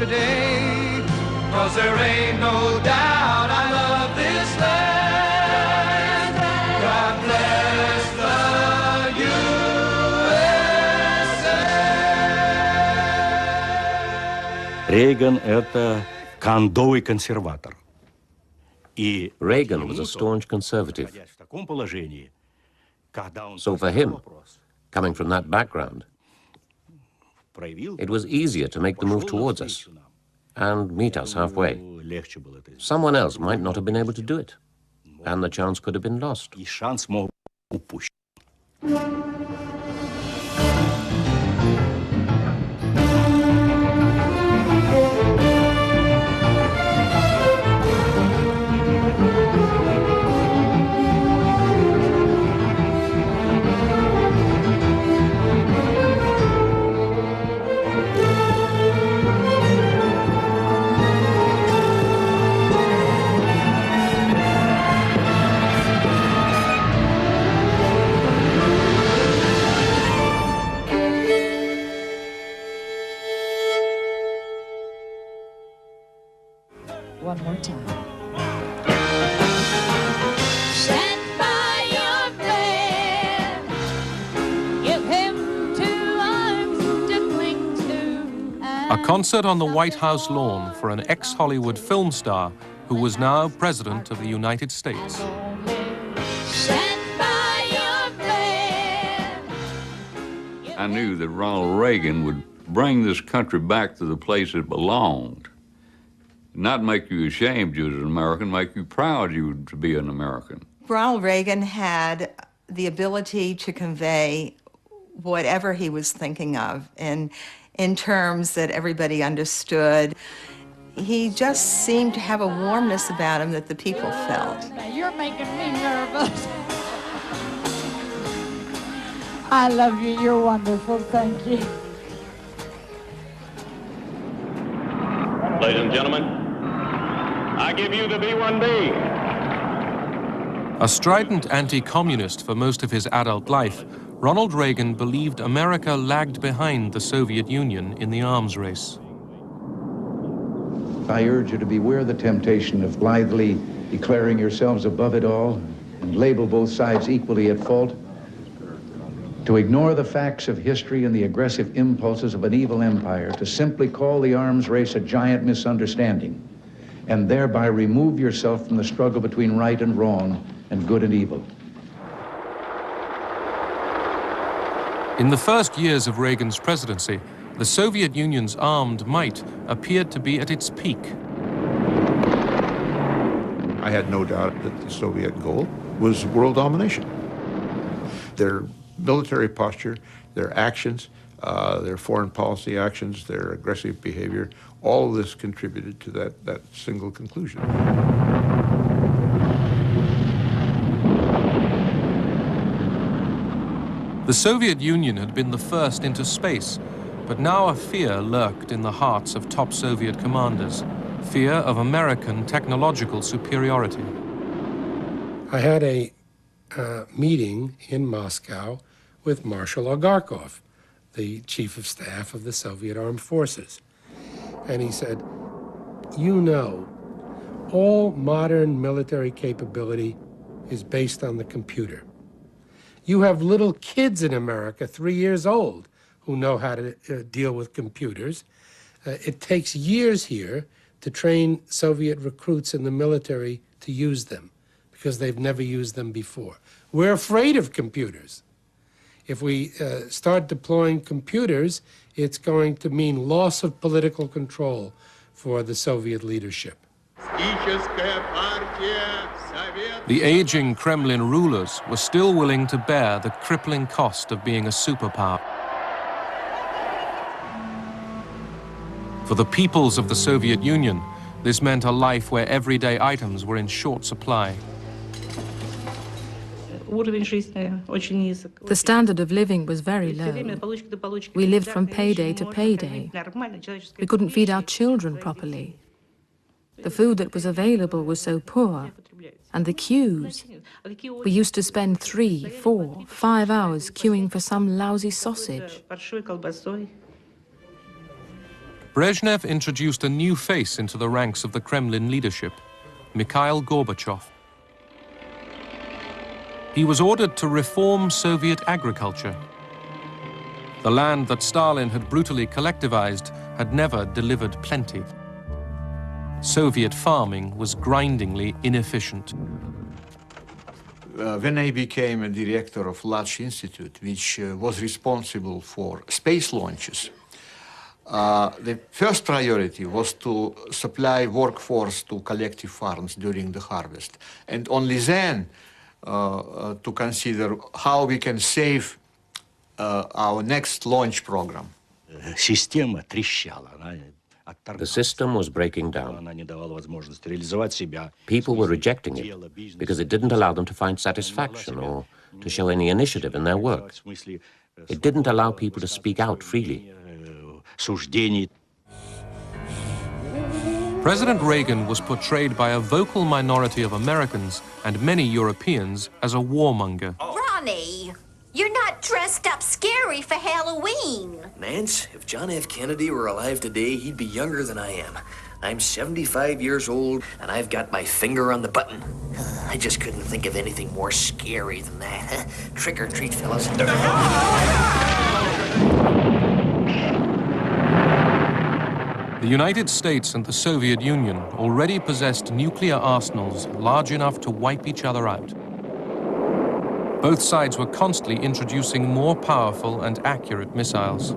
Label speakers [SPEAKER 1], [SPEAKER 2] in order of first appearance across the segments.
[SPEAKER 1] today, 'cause there ain't no doubt I love this land. God bless the USA.
[SPEAKER 2] Рейган — это кондовый консерватор.
[SPEAKER 3] Reagan was a staunch conservative. So for him, coming from that background, it was easier to make the move towards us and meet us halfway. Someone else might not have been able to do it, and the chance could have been lost.
[SPEAKER 4] One more time.
[SPEAKER 5] Stand by your man. Give him 2 arms to cling to.
[SPEAKER 6] A concert on the White House lawn for an ex-Hollywood film star who was now President of the United States.
[SPEAKER 5] Stand by your man.
[SPEAKER 7] I knew that Ronald Reagan would bring this country back to the place it belonged. Not make you ashamed you as an American, make you proud you to be an American.
[SPEAKER 8] Ronald Reagan had the ability to convey whatever he was thinking of in terms that everybody understood. He just seemed to have a warmness about him that the people felt.
[SPEAKER 5] You're making me nervous. I love you. You're wonderful. Thank you.
[SPEAKER 9] Ladies and gentlemen, I give you the B-1B.
[SPEAKER 6] A strident anti-communist for most of his adult life, Ronald Reagan believed America lagged behind the Soviet Union in the arms race.
[SPEAKER 10] I urge you to beware the temptation of blithely declaring yourselves above it all and label both sides equally at fault, to ignore the facts of history and the aggressive impulses of an evil empire, to simply call the arms race a giant misunderstanding, and thereby remove yourself from the struggle between right and wrong and good and evil.
[SPEAKER 6] In the first years of Reagan's presidency, the Soviet Union's armed might appeared to be at its peak.
[SPEAKER 11] I had no doubt that the Soviet goal was world domination. Their military posture, their actions, their foreign policy actions, their aggressive behavior, all of this contributed to that single conclusion.
[SPEAKER 6] The Soviet Union had been the first into space, but now a fear lurked in the hearts of top Soviet commanders, fear of American technological superiority.
[SPEAKER 12] I had a meeting in Moscow with Marshal Agarkov, the chief of staff of the Soviet Armed Forces. And he said, you know, all modern military capability is based on the computer. You have little kids in America, 3 years old, who know how to deal with computers. It takes years here to train Soviet recruits in the military to use them, because they've never used them before. We're afraid of computers. If we start deploying computers, it's going to mean loss of political control for the Soviet leadership.
[SPEAKER 6] The aging Kremlin rulers were still willing to bear the crippling cost of being a superpower. For the peoples of the Soviet Union, this meant a life where everyday items were in short supply.
[SPEAKER 13] The standard of living was very low. We lived from payday to payday. We couldn't feed our children properly. The food that was available was so poor, and the queues. We used to spend 3, 4, 5 hours queuing for some lousy sausage.
[SPEAKER 6] Brezhnev introduced a new face into the ranks of the Kremlin leadership, Mikhail Gorbachev. He was ordered to reform Soviet agriculture. The land that Stalin had brutally collectivized had never delivered plenty. Soviet farming was grindingly inefficient.
[SPEAKER 11] When I became a director of large institute, which was responsible for space launches, the first priority was to supply workforce to collective farms during the harvest, and only then to consider how we can save our next launch program.
[SPEAKER 3] The system was breaking down. People were rejecting it because it didn't allow them to find satisfaction or to show any initiative in their work. It didn't allow people to speak out freely.
[SPEAKER 6] President Reagan was portrayed by a vocal minority of Americans and many Europeans as a warmonger.
[SPEAKER 4] Ronnie, you're not dressed up scary for Halloween.
[SPEAKER 14] Nance, if John F. Kennedy were alive today, he'd be younger than I am. I'm 75 years old, and I've got my finger on the button. I just couldn't think of anything more scary than that. Trick or treat, fellas.
[SPEAKER 6] The United States and the Soviet Union already possessed nuclear arsenals large enough to wipe each other out. Both sides were constantly introducing more powerful and accurate missiles.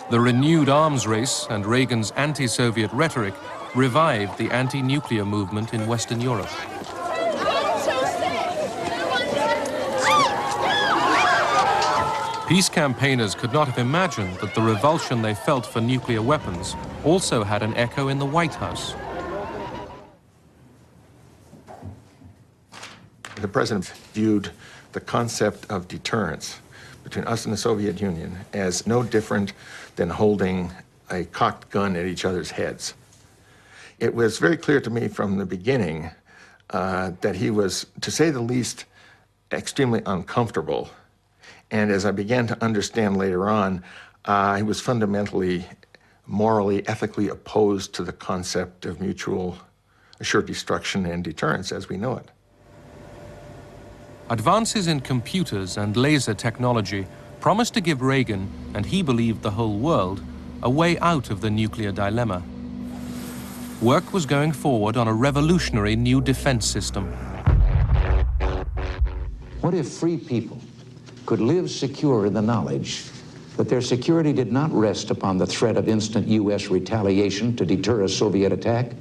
[SPEAKER 6] The renewed arms race and Reagan's anti-Soviet rhetoric revived the anti-nuclear movement in Western Europe. Peace campaigners could not have imagined that the revulsion they felt for nuclear weapons also had an echo in the White House.
[SPEAKER 11] The president viewed the concept of deterrence between us and the Soviet Union as no different than holding a cocked gun at each other's heads. It was very clear to me from the beginning that he was, to say the least, extremely uncomfortable. And as I began to understand later on, he was fundamentally, morally, ethically opposed to the concept of mutual assured destruction and deterrence as we know it.
[SPEAKER 6] Advances in computers and laser technology promised to give Reagan, and he believed the whole world, a way out of the nuclear dilemma. Work was going forward on a revolutionary new defense system.
[SPEAKER 10] What if free people could live secure in the knowledge that their security did not rest upon the threat of instant U.S. retaliation to deter a Soviet attack,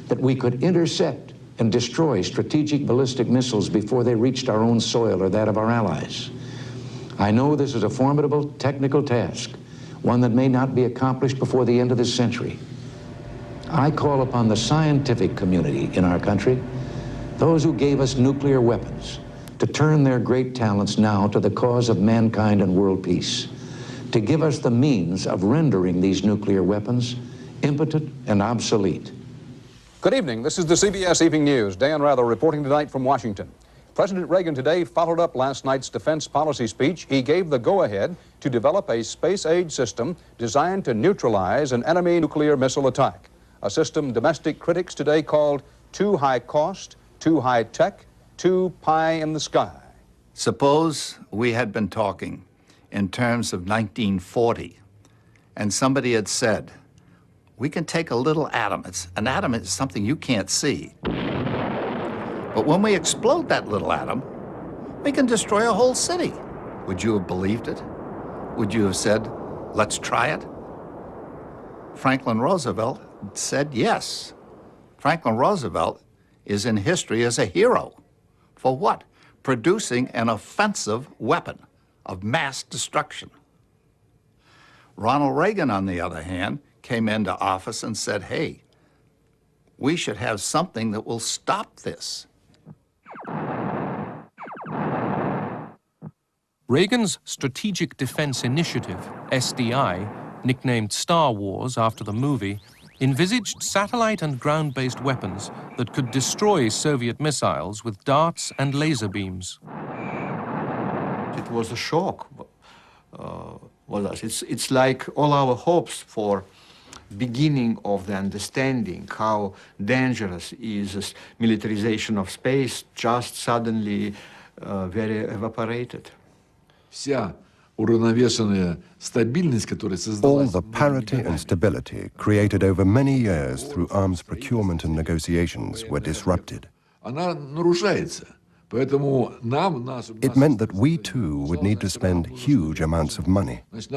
[SPEAKER 10] that we could intercept and destroy strategic ballistic missiles before they reached our own soil or that of our allies? I know this is a formidable technical task, one that may not be accomplished before the end of this century. I call upon the scientific community in our country, those who gave us nuclear weapons, to turn their great talents now to the cause of mankind and world peace, to give us the means of rendering these nuclear weapons impotent and obsolete.
[SPEAKER 15] Good evening. This is the CBS Evening News. Dan Rather reporting tonight from Washington. President Reagan today followed up last night's defense policy speech. He gave the go-ahead to develop a space-age system designed to neutralize an enemy nuclear missile attack, a system domestic critics today called too high cost, too high tech, too pie in the sky.
[SPEAKER 16] Suppose we had been talking in terms of 1940, and somebody had said, we can take a little atom. An atom is something you can't see. But when we explode that little atom, we can destroy a whole city. Would you have believed it? Would you have said, let's try it? Franklin Roosevelt said yes. Franklin Roosevelt is in history as a hero. For what? Producing an offensive weapon of mass destruction. Ronald Reagan, on the other hand, came into office and said, hey, we should have something that will stop this.
[SPEAKER 6] Reagan's Strategic Defense Initiative, SDI, nicknamed Star Wars after the movie, envisaged satellite and ground-based weapons that could destroy Soviet missiles with darts and laser beams.
[SPEAKER 17] It was a shock for us. It's like all our hopes for beginning of the understanding how dangerous is this militarization of space just suddenly very evaporated.
[SPEAKER 18] All the parity and stability created over many years through arms procurement and negotiations were disrupted. It meant that we too would need to spend huge amounts of money. It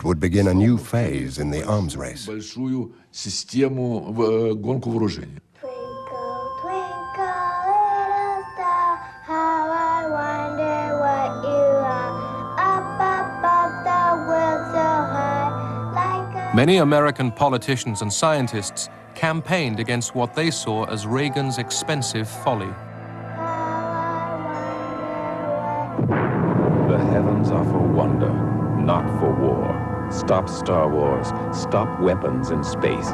[SPEAKER 18] would begin a new phase in the arms race.
[SPEAKER 6] Many American politicians and scientists campaigned against what they saw as Reagan's expensive folly.
[SPEAKER 19] The heavens are for wonder, not for war. Stop Star Wars. Stop weapons in space.